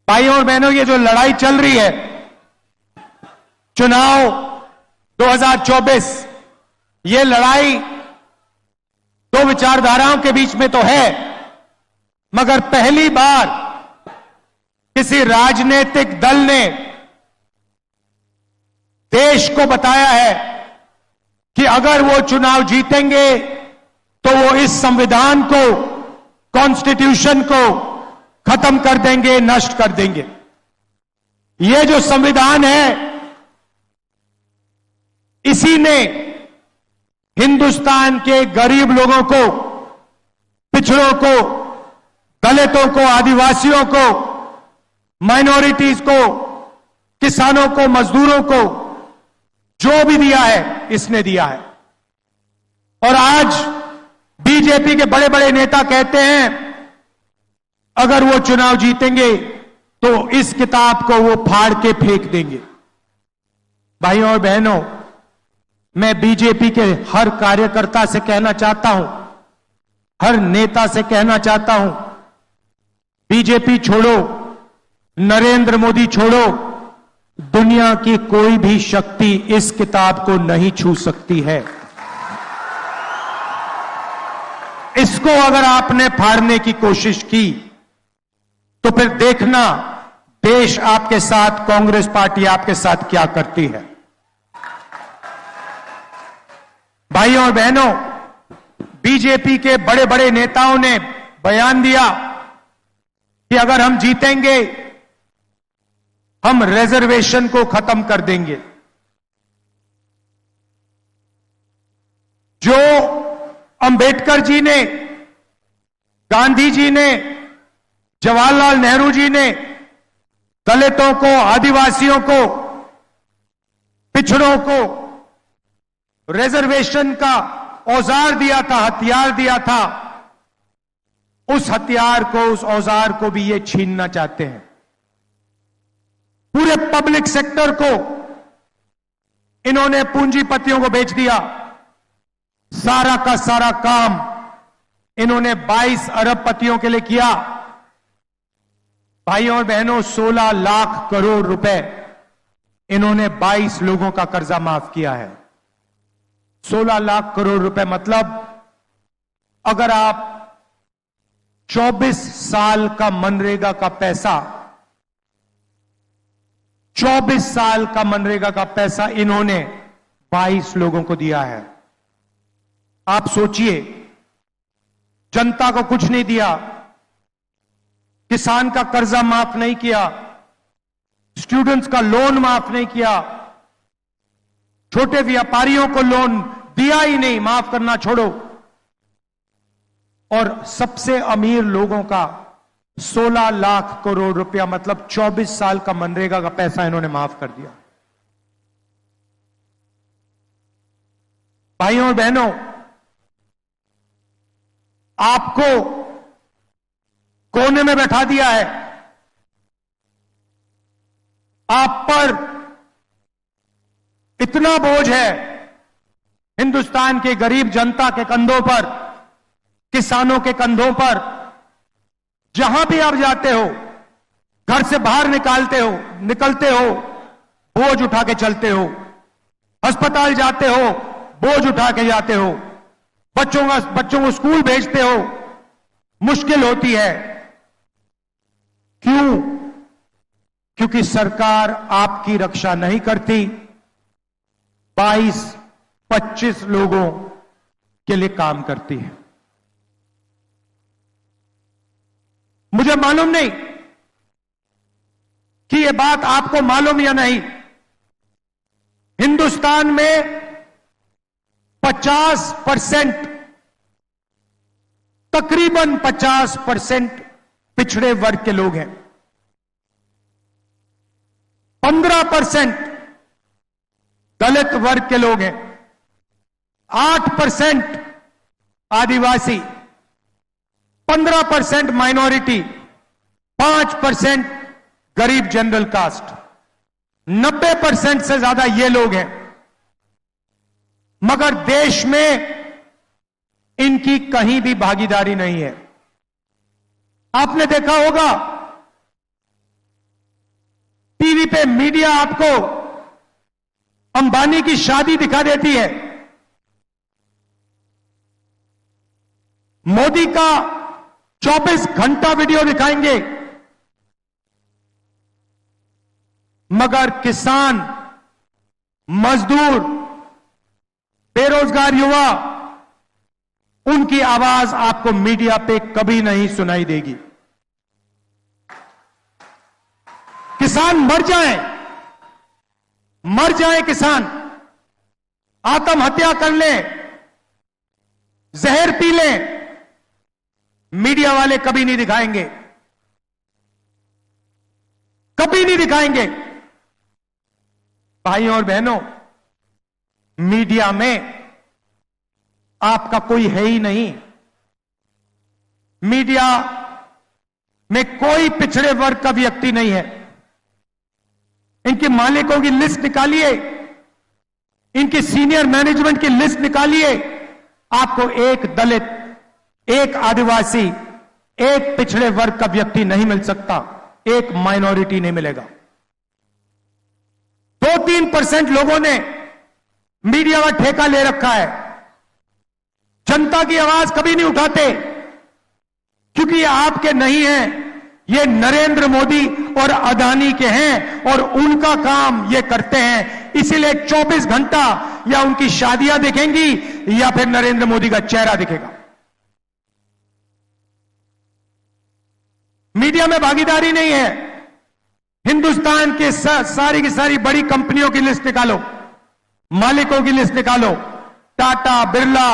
भाइयों और बहनों, ये जो लड़ाई चल रही है चुनाव 2024, ये लड़ाई दो विचारधाराओं के बीच में तो है, मगर पहली बार किसी राजनीतिक दल ने देश को बताया है कि अगर वो चुनाव जीतेंगे तो वो इस संविधान को, कॉन्स्टिट्यूशन को खत्म कर देंगे, नष्ट कर देंगे। ये जो संविधान है, इसी ने हिंदुस्तान के गरीब लोगों को, पिछड़ों को, दलितों को, आदिवासियों को, माइनॉरिटीज को, किसानों को, मजदूरों को जो भी दिया है, इसने दिया है। और आज बीजेपी के बड़े बड़े नेता कहते हैं अगर वो चुनाव जीतेंगे तो इस किताब को वो फाड़ के फेंक देंगे। भाइयों और बहनों, मैं बीजेपी के हर कार्यकर्ता से कहना चाहता हूं, हर नेता से कहना चाहता हूं, बीजेपी छोड़ो, नरेंद्र मोदी छोड़ो, दुनिया की कोई भी शक्ति इस किताब को नहीं छू सकती है। इसको अगर आपने फाड़ने की कोशिश की तो फिर देखना देश आपके साथ, कांग्रेस पार्टी आपके साथ क्या करती है। भाइयों और बहनों, बीजेपी के बड़े बड़े नेताओं ने बयान दिया कि अगर हम जीतेंगे हम रिजर्वेशन को खत्म कर देंगे। जो अंबेडकर जी ने, गांधी जी ने, जवाहरलाल नेहरू जी ने दलितों को, आदिवासियों को, पिछड़ों को रिजर्वेशन का औजार दिया था, हथियार दिया था, उस हथियार को, उस औजार को भी ये छीनना चाहते हैं। पूरे पब्लिक सेक्टर को इन्होंने पूंजीपतियों को बेच दिया। सारा का सारा काम इन्होंने 22 अरबपतियों के लिए किया। भाइयों और बहनों, 16 लाख करोड़ रुपए इन्होंने 22 लोगों का कर्जा माफ किया है। 16 लाख करोड़ रुपए मतलब अगर आप 24 साल का मनरेगा का पैसा, 24 साल का मनरेगा का पैसा इन्होंने 22 लोगों को दिया है। आप सोचिए, जनता को कुछ नहीं दिया, किसान का कर्जा माफ नहीं किया, स्टूडेंट्स का लोन माफ नहीं किया, छोटे व्यापारियों को लोन दिया ही नहीं, माफ करना छोड़ो, और सबसे अमीर लोगों का 16 लाख करोड़ रुपया मतलब 24 साल का मनरेगा का पैसा इन्होंने माफ कर दिया। भाइयों और बहनों, आपको कोने में बैठा दिया है, आप पर इतना बोझ है हिंदुस्तान के गरीब जनता के कंधों पर, किसानों के कंधों पर। जहां भी आप जाते हो, घर से बाहर निकलते हो, बोझ उठा के चलते हो, अस्पताल जाते हो, बोझ उठा के जाते हो, बच्चों को स्कूल भेजते हो, मुश्किल होती है। क्यों? क्योंकि सरकार आपकी रक्षा नहीं करती, 22-25 लोगों के लिए काम करती है। मुझे मालूम नहीं कि यह बात आपको मालूम या नहीं, हिंदुस्तान में 50%, तकरीबन 50% पिछड़े वर्ग के लोग हैं, 15% दलित वर्ग के लोग हैं, 8% आदिवासी, 15% माइनॉरिटी, 5% गरीब जनरल कास्ट, 90% से ज्यादा ये लोग हैं। मगर देश में इनकी कहीं भी भागीदारी नहीं है। आपने देखा होगा पे मीडिया आपको अंबानी की शादी दिखा देती है, मोदी का 24 घंटा वीडियो दिखाएंगे, मगर किसान, मजदूर, बेरोजगार युवा, उनकी आवाज आपको मीडिया पे कभी नहीं सुनाई देगी। किसान मर जाए किसान, आत्महत्या कर ले, जहर पी ले, मीडिया वाले कभी नहीं दिखाएंगे, कभी नहीं दिखाएंगे। भाइयों और बहनों, मीडिया में आपका कोई है ही नहीं। मीडिया में कोई पिछड़े वर्ग का व्यक्ति नहीं है। इनके मालिकों की लिस्ट निकालिए, इनकी सीनियर मैनेजमेंट की लिस्ट निकालिए, आपको एक दलित, एक आदिवासी, एक पिछड़े वर्ग का व्यक्ति नहीं मिल सकता, एक माइनॉरिटी नहीं मिलेगा। 2-3% लोगों ने मीडिया का ठेका ले रखा है, जनता की आवाज कभी नहीं उठाते, क्योंकि ये आपके नहीं हैं, ये नरेंद्र मोदी और अदानी के हैं और उनका काम ये करते हैं। इसीलिए 24 घंटा या उनकी शादियां दिखेंगी या फिर नरेंद्र मोदी का चेहरा दिखेगा। मीडिया में भागीदारी नहीं है। हिंदुस्तान के सारी की सारी बड़ी कंपनियों की लिस्ट निकालो, मालिकों की लिस्ट निकालो, टाटा, बिरला,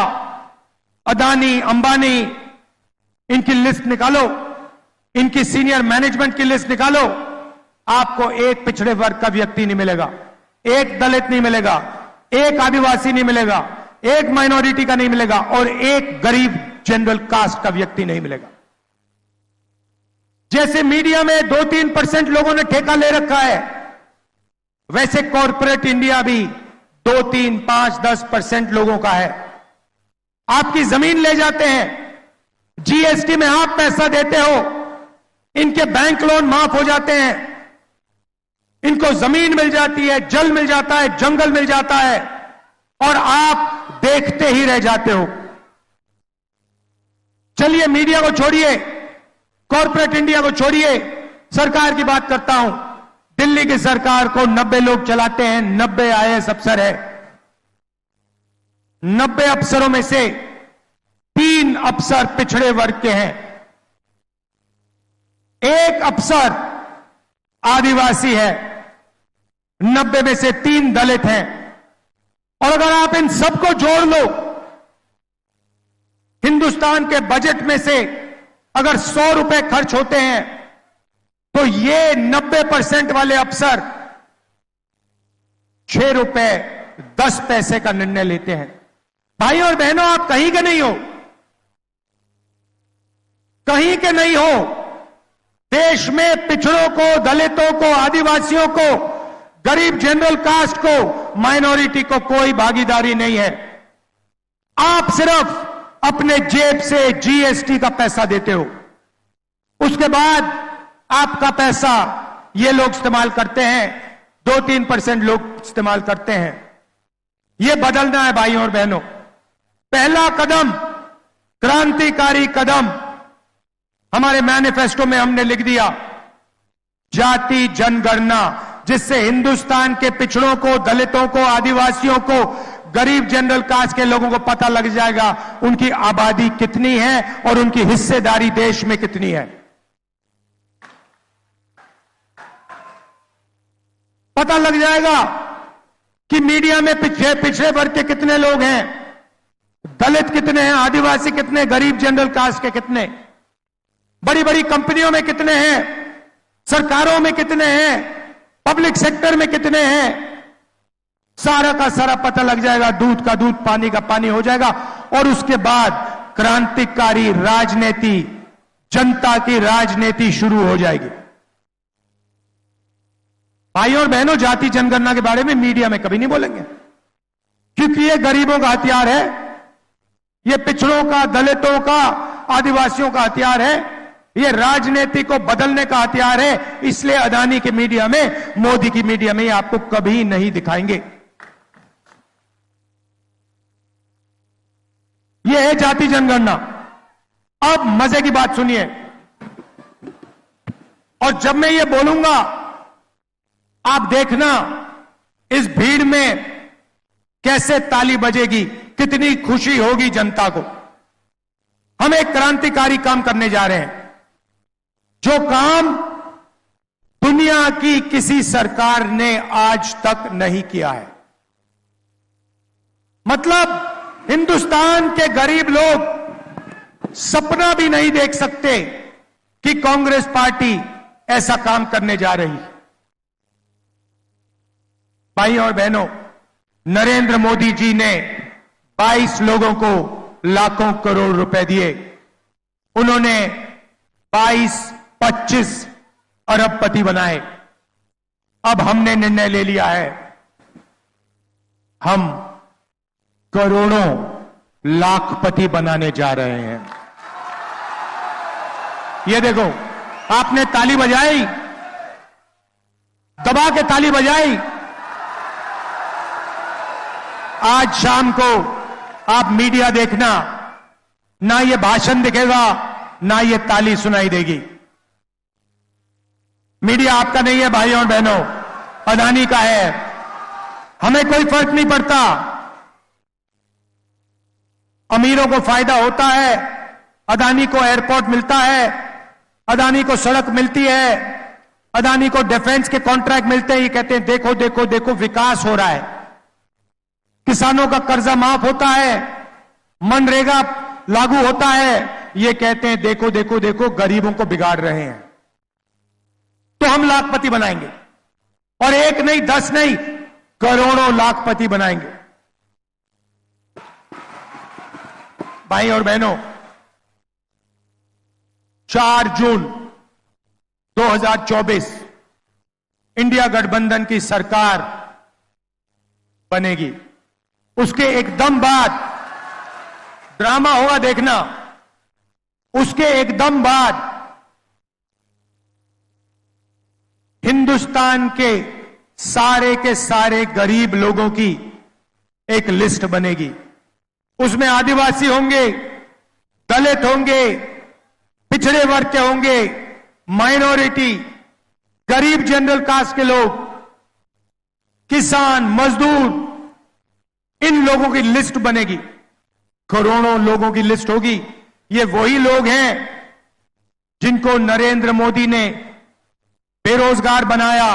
अदानी, अंबानी, इनकी लिस्ट निकालो, इनकी सीनियर मैनेजमेंट की लिस्ट निकालो, आपको एक पिछड़े वर्ग का व्यक्ति नहीं मिलेगा, एक दलित नहीं मिलेगा, एक आदिवासी नहीं मिलेगा, एक माइनॉरिटी का नहीं मिलेगा और एक गरीब जनरल कास्ट का व्यक्ति नहीं मिलेगा। जैसे मीडिया में 2-3% लोगों ने ठेका ले रखा है, वैसे कॉर्पोरेट इंडिया भी 2-3, 5, 10% लोगों का है। आपकी जमीन ले जाते हैं, जीएसटी में आप पैसा देते हो, इनके बैंक लोन माफ हो जाते हैं, इनको जमीन मिल जाती है, जल मिल जाता है, जंगल मिल जाता है और आप देखते ही रह जाते हो। चलिए मीडिया को छोड़िए, कॉर्पोरेट इंडिया को छोड़िए, सरकार की बात करता हूं। दिल्ली की सरकार को 90 लोग चलाते हैं, 90 आईएएस अफसर है। 90 अफसरों में से 3 अफसर पिछड़े वर्ग के हैं, एक अफसर आदिवासी है, 90 में से 3 दलित हैं। और अगर आप इन सबको जोड़ लो, हिंदुस्तान के बजट में से अगर 100 रुपए खर्च होते हैं तो ये 90% वाले अफसर 6 रुपए 10 पैसे का निर्णय लेते हैं। भाइयों और बहनों, आप कहीं के नहीं हो, कहीं के नहीं हो। देश में पिछड़ों को, दलितों को, आदिवासियों को, गरीब जनरल कास्ट को, माइनॉरिटी को कोई भागीदारी नहीं है। आप सिर्फ अपने जेब से जीएसटी का पैसा देते हो, उसके बाद आपका पैसा ये लोग इस्तेमाल करते हैं, 2-3% लोग इस्तेमाल करते हैं। ये बदलना है भाइयों और बहनों। पहला कदम, क्रांतिकारी कदम हमारे मैनिफेस्टो में हमने लिख दिया, जाति जनगणना, जिससे हिंदुस्तान के पिछड़ों को, दलितों को, आदिवासियों को, गरीब जनरल कास्ट के लोगों को पता लग जाएगा उनकी आबादी कितनी है और उनकी हिस्सेदारी देश में कितनी है। पता लग जाएगा कि मीडिया में पिछड़े वर्ग के कितने लोग हैं, दलित कितने हैं, आदिवासी कितने, गरीब जनरल कास्ट के कितने, बड़ी बड़ी कंपनियों में कितने हैं, सरकारों में कितने हैं, पब्लिक सेक्टर में कितने हैं, सारा का सारा पता लग जाएगा। दूध का दूध, पानी का पानी हो जाएगा। और उसके बाद क्रांतिकारी राजनीति, जनता की राजनीति शुरू हो जाएगी। भाइयों और बहनों, जाति जनगणना के बारे में मीडिया में कभी नहीं बोलेंगे, क्योंकि ये गरीबों का हथियार है, ये पिछड़ों का, दलितों का, आदिवासियों का हथियार है। ये राजनीति को बदलने का हथियार है। इसलिए अदानी की मीडिया में, मोदी की मीडिया में आपको कभी नहीं दिखाएंगे। यह है जाति जनगणना। अब मजे की बात सुनिए, और जब मैं ये बोलूंगा आप देखना इस भीड़ में कैसे ताली बजेगी, कितनी खुशी होगी जनता को। हम एक क्रांतिकारी काम करने जा रहे हैं, जो काम दुनिया की किसी सरकार ने आज तक नहीं किया है। मतलब हिंदुस्तान के गरीब लोग सपना भी नहीं देख सकते कि कांग्रेस पार्टी ऐसा काम करने जा रही है। भाई और बहनों, नरेंद्र मोदी जी ने 22 लोगों को लाखों करोड़ रुपए दिए। उन्होंने 22-25 अरबपति बनाए। अब हमने निर्णय ले लिया है, हम करोड़ों लाखपति बनाने जा रहे हैं। ये देखो, आपने ताली बजाई, दबा के ताली बजाई। आज शाम को आप मीडिया देखना, ना ये भाषण दिखेगा ना ये ताली सुनाई देगी। मीडिया आपका नहीं है भाइयों और बहनों, अदानी का है। हमें कोई फर्क नहीं पड़ता। अमीरों को फायदा होता है, अदानी को एयरपोर्ट मिलता है, अदानी को सड़क मिलती है, अदानी को डिफेंस के कॉन्ट्रैक्ट मिलते हैं। ये कहते हैं देखो देखो देखो विकास हो रहा है, किसानों का कर्जा माफ होता है, मनरेगा लागू होता है। ये कहते हैं देखो देखो देखो गरीबों को बिगाड़ रहे हैं। तो हम लाखपति बनाएंगे, और एक नहीं 10 नहीं, करोड़ों लाखपति बनाएंगे। भाई और बहनों, 4 जून 2024 इंडिया गठबंधन की सरकार बनेगी। उसके एकदम बाद ड्रामा होगा, देखना। उसके एकदम बाद हिंदुस्तान के सारे गरीब लोगों की एक लिस्ट बनेगी। उसमें आदिवासी होंगे, दलित होंगे, पिछड़े वर्ग के होंगे, माइनॉरिटी, गरीब जनरल कास्ट के लोग, किसान, मजदूर, इन लोगों की लिस्ट बनेगी। करोड़ों लोगों की लिस्ट होगी। ये वही लोग हैं जिनको नरेंद्र मोदी ने बेरोजगार बनाया,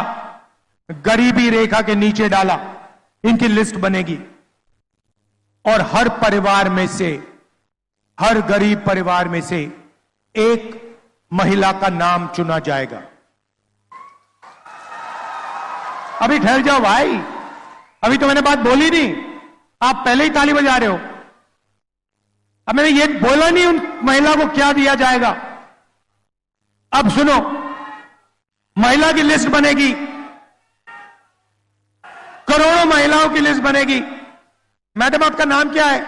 गरीबी रेखा के नीचे डाला। इनकी लिस्ट बनेगी, और हर परिवार में से, हर गरीब परिवार में से एक महिला का नाम चुना जाएगा। अभी ठहर जाओ भाई, अभी तो मैंने बात बोली नहीं, आप पहले ही ताली बजा रहे हो। अब मैंने ये बोला नहीं उन महिला को क्या दिया जाएगा। अब सुनो, महिला की लिस्ट बनेगी, करोड़ों महिलाओं की लिस्ट बनेगी। मैडम आपका नाम क्या है?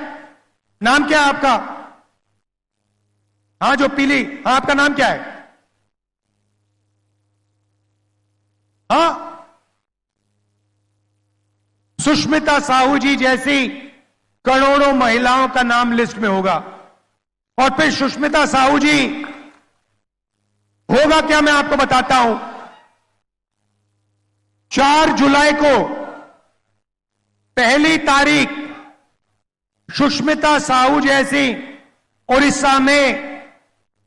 नाम क्या है आपका? हाँ जो पीली, हाँ आपका नाम क्या है? हाँ, सुष्मिता साहू जी जैसी करोड़ों महिलाओं का नाम लिस्ट में होगा। और फिर सुष्मिता साहू जी होगा क्या, मैं आपको बताता हूं। 4 जुलाई को पहली तारीख सुष्मिता साहू जैसी उड़ीसा में,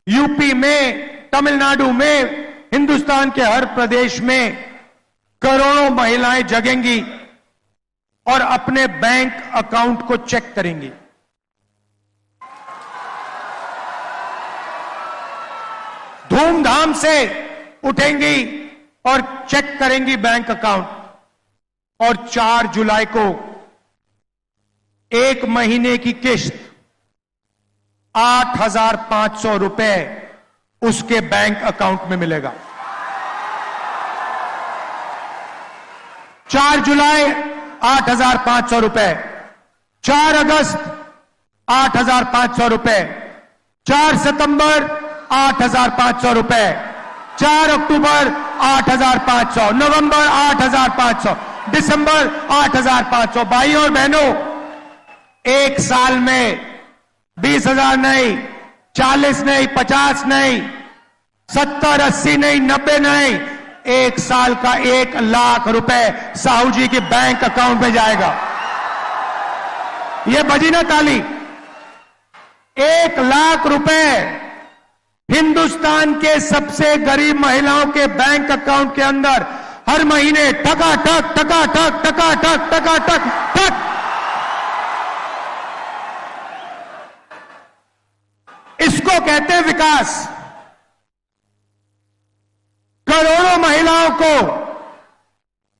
यूपी में, तमिलनाडु में, हिंदुस्तान के हर प्रदेश में करोड़ों महिलाएं जगेंगी और अपने बैंक अकाउंट को चेक करेंगी। धूमधाम से उठेंगी और चेक करेंगी बैंक अकाउंट। और 4 जुलाई को 1 महीने की किस्त 8,500 रुपए उसके बैंक अकाउंट में मिलेगा। 4 जुलाई 8,500 रुपए, 4 अगस्त 8,500 रुपए, 4 सितंबर 8,500 रुपए, 4 अक्टूबर 8,500, नवंबर 8,500, दिसंबर 8,500। भाइयों और बहनों, एक साल में 20,000 नहीं, 40 नहीं, 50 नहीं, 70, 80 नहीं, 90 नहीं, एक साल का 1 लाख रुपए साहू जी के बैंक अकाउंट में जाएगा। यह बजी ना ताली। 1 लाख रुपए हिंदुस्तान के सबसे गरीब महिलाओं के बैंक अकाउंट के अंदर हर महीने टकाटक टकाटक टकाटक टकाटक टक। इसको कहते हैं विकास। करोड़ों महिलाओं को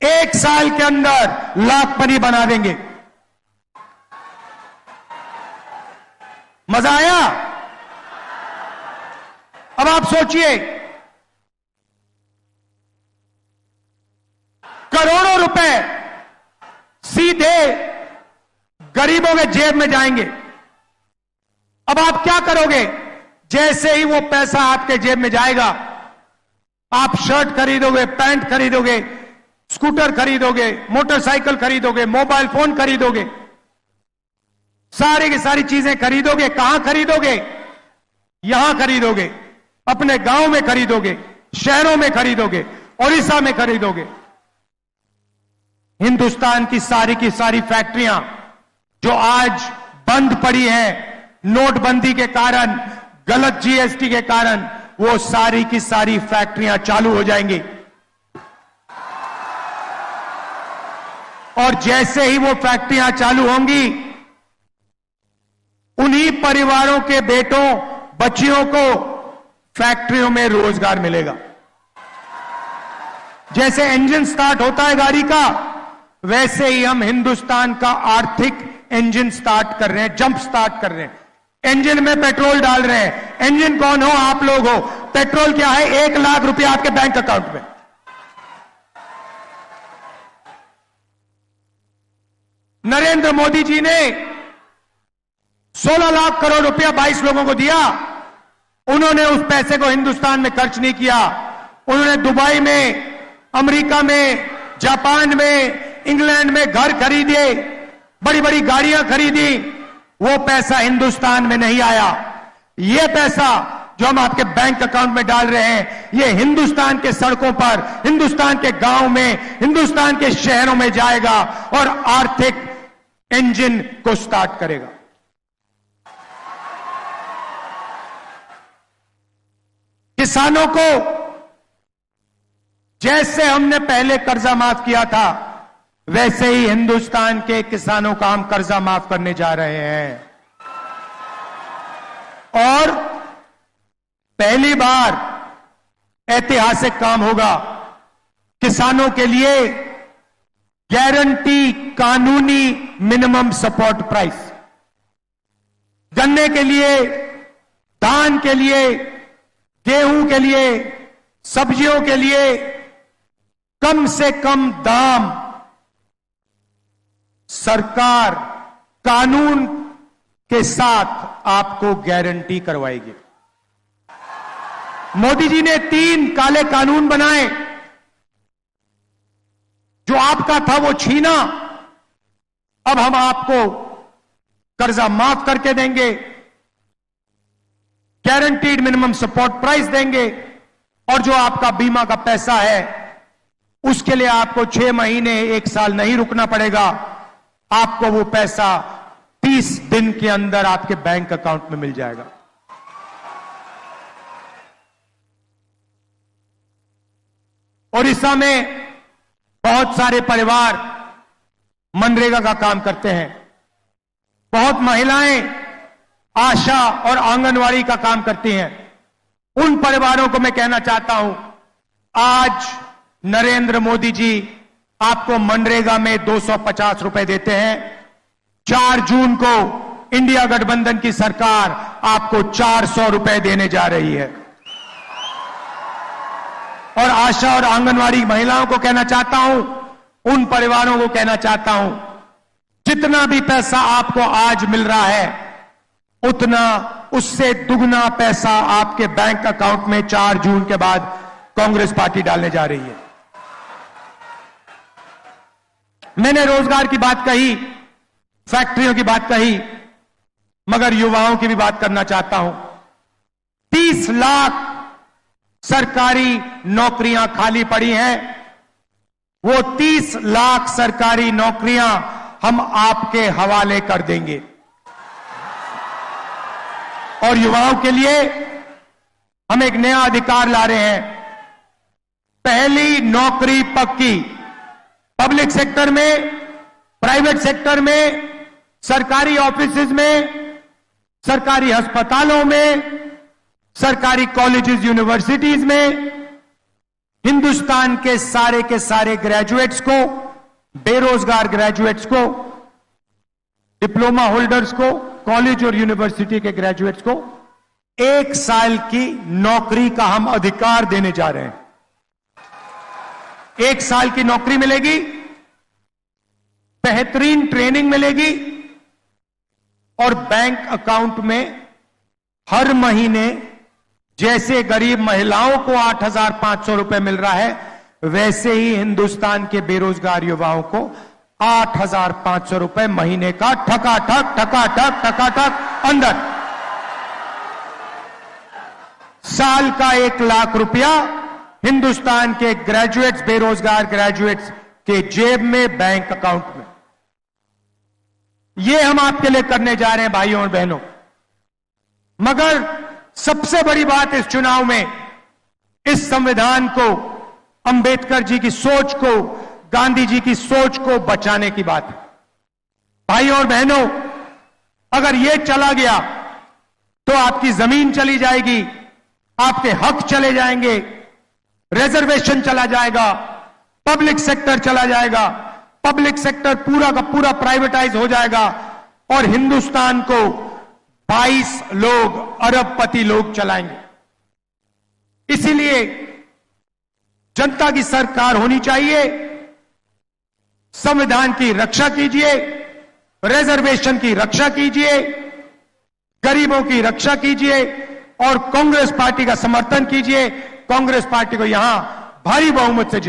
एक साल के अंदर लाखपति बना देंगे। मजा आया? अब आप सोचिए, करोड़ों रुपए सीधे गरीबों के जेब में जाएंगे। अब आप क्या करोगे? जैसे ही वो पैसा आपके जेब में जाएगा, आप शर्ट खरीदोगे, पैंट खरीदोगे, स्कूटर खरीदोगे, मोटरसाइकिल खरीदोगे, मोबाइल फोन खरीदोगे, सारी की सारी चीजें खरीदोगे। कहां खरीदोगे? यहां खरीदोगे, अपने गांव में खरीदोगे, शहरों में खरीदोगे, ओडिशा में खरीदोगे। हिंदुस्तान की सारी फैक्ट्रियां जो आज बंद पड़ी हैं नोटबंदी के कारण, गलत जीएसटी के कारण, वो सारी की सारी फैक्ट्रियां चालू हो जाएंगी। और जैसे ही वो फैक्ट्रियां चालू होंगी, उन्हीं परिवारों के बेटों बच्चियों को फैक्ट्रियों में रोजगार मिलेगा। जैसे इंजन स्टार्ट होता है गाड़ी का, वैसे ही हम हिंदुस्तान का आर्थिक इंजन स्टार्ट कर रहे हैं, जंप स्टार्ट कर रहे हैं। इंजन में पेट्रोल डाल रहे हैं। इंजन कौन हो? आप लोग हो। पेट्रोल क्या है? 1 लाख रुपया आपके बैंक अकाउंट में। नरेंद्र मोदी जी ने 16 लाख करोड़ रुपया 22 लोगों को दिया। उन्होंने उस पैसे को हिंदुस्तान में खर्च नहीं किया। उन्होंने दुबई में, अमेरिका में, जापान में, इंग्लैंड में घर खरीदे, बड़ी बड़ी गाड़ियां खरीदी। वो पैसा हिंदुस्तान में नहीं आया। ये पैसा जो हम आपके बैंक अकाउंट में डाल रहे हैं, ये हिंदुस्तान के सड़कों पर, हिंदुस्तान के गांव में, हिंदुस्तान के शहरों में जाएगा और आर्थिक इंजन को स्टार्ट करेगा। किसानों को जैसे हमने पहले कर्जा माफ किया था, वैसे ही हिंदुस्तान के किसानों का हम कर्जा माफ करने जा रहे हैं। और पहली बार ऐतिहासिक काम होगा। किसानों के लिए गारंटी कानूनी मिनिमम सपोर्ट प्राइस, गन्ने के लिए, धान के लिए, गेहूं के लिए, सब्जियों के लिए कम से कम दाम सरकार कानून के साथ आपको गारंटी करवाएगी। मोदी जी ने 3 काले कानून बनाए। जो आपका था वो छीना, अब हम आपको कर्जा माफ करके देंगे, गारंटीड मिनिमम सपोर्ट प्राइस देंगे, और जो आपका बीमा का पैसा है उसके लिए आपको 6 महीने 1 साल नहीं रुकना पड़ेगा। आपको वो पैसा 30 दिन के अंदर आपके बैंक अकाउंट में मिल जाएगा। ओडिशा में बहुत सारे परिवार मनरेगा का काम करते हैं। बहुत महिलाएं आशा और आंगनवाड़ी का काम करती हैं। उन परिवारों को मैं कहना चाहता हूं, आज नरेंद्र मोदी जी आपको मनरेगा में 250 रुपए देते हैं। 4 जून को इंडिया गठबंधन की सरकार आपको 400 रुपए देने जा रही है। और आशा और आंगनवाड़ी महिलाओं को कहना चाहता हूं, उन परिवारों को कहना चाहता हूं, जितना भी पैसा आपको आज मिल रहा है, उतना उससे दुगना पैसा आपके बैंक अकाउंट में 4 जून के बाद कांग्रेस पार्टी डालने जा रही है। मैंने रोजगार की बात कही, फैक्ट्रियों की बात कही, मगर युवाओं की भी बात करना चाहता हूं। 30 लाख सरकारी नौकरियां खाली पड़ी हैं। वो 30 लाख सरकारी नौकरियां हम आपके हवाले कर देंगे और युवाओं के लिए हम एक नया अधिकार ला रहे हैं। पहली नौकरी पक्की, पब्लिक सेक्टर में, प्राइवेट सेक्टर में, सरकारी ऑफिसेज में, सरकारी अस्पतालों में, सरकारी कॉलेजेस यूनिवर्सिटीज में, हिंदुस्तान के सारे ग्रेजुएट्स को, बेरोजगार ग्रेजुएट्स को, डिप्लोमा होल्डर्स को, कॉलेज और यूनिवर्सिटी के ग्रेजुएट्स को 1 साल की नौकरी का हम अधिकार देने जा रहे हैं। 1 साल की नौकरी मिलेगी, बेहतरीन ट्रेनिंग मिलेगी और बैंक अकाउंट में हर महीने जैसे गरीब महिलाओं को 8,500 रुपए मिल रहा है, वैसे ही हिंदुस्तान के बेरोजगार युवाओं को 8,500 रुपए महीने का ठकाठक अंदर। साल का 1 लाख रुपया हिंदुस्तान के ग्रेजुएट्स, बेरोजगार ग्रेजुएट्स के जेब में, बैंक अकाउंट में। यह हम आपके लिए करने जा रहे हैं भाइयों और बहनों। मगर सबसे बड़ी बात इस चुनाव में, इस संविधान को, अंबेडकर जी की सोच को, गांधी जी की सोच को बचाने की बात है। भाइयों और बहनों, अगर यह चला गया तो आपकी जमीन चली जाएगी, आपके हक चले जाएंगे, रिजर्वेशन चला जाएगा, पब्लिक सेक्टर चला जाएगा, पब्लिक सेक्टर पूरा का पूरा प्राइवेटाइज हो जाएगा और हिंदुस्तान को 22 लोग, अरबपति लोग चलाएंगे। इसीलिए जनता की सरकार होनी चाहिए। संविधान की रक्षा कीजिए, रिजर्वेशन की रक्षा कीजिए, गरीबों की रक्षा कीजिए और कांग्रेस पार्टी का समर्थन कीजिए। कांग्रेस पार्टी को यहां भारी बहुमत से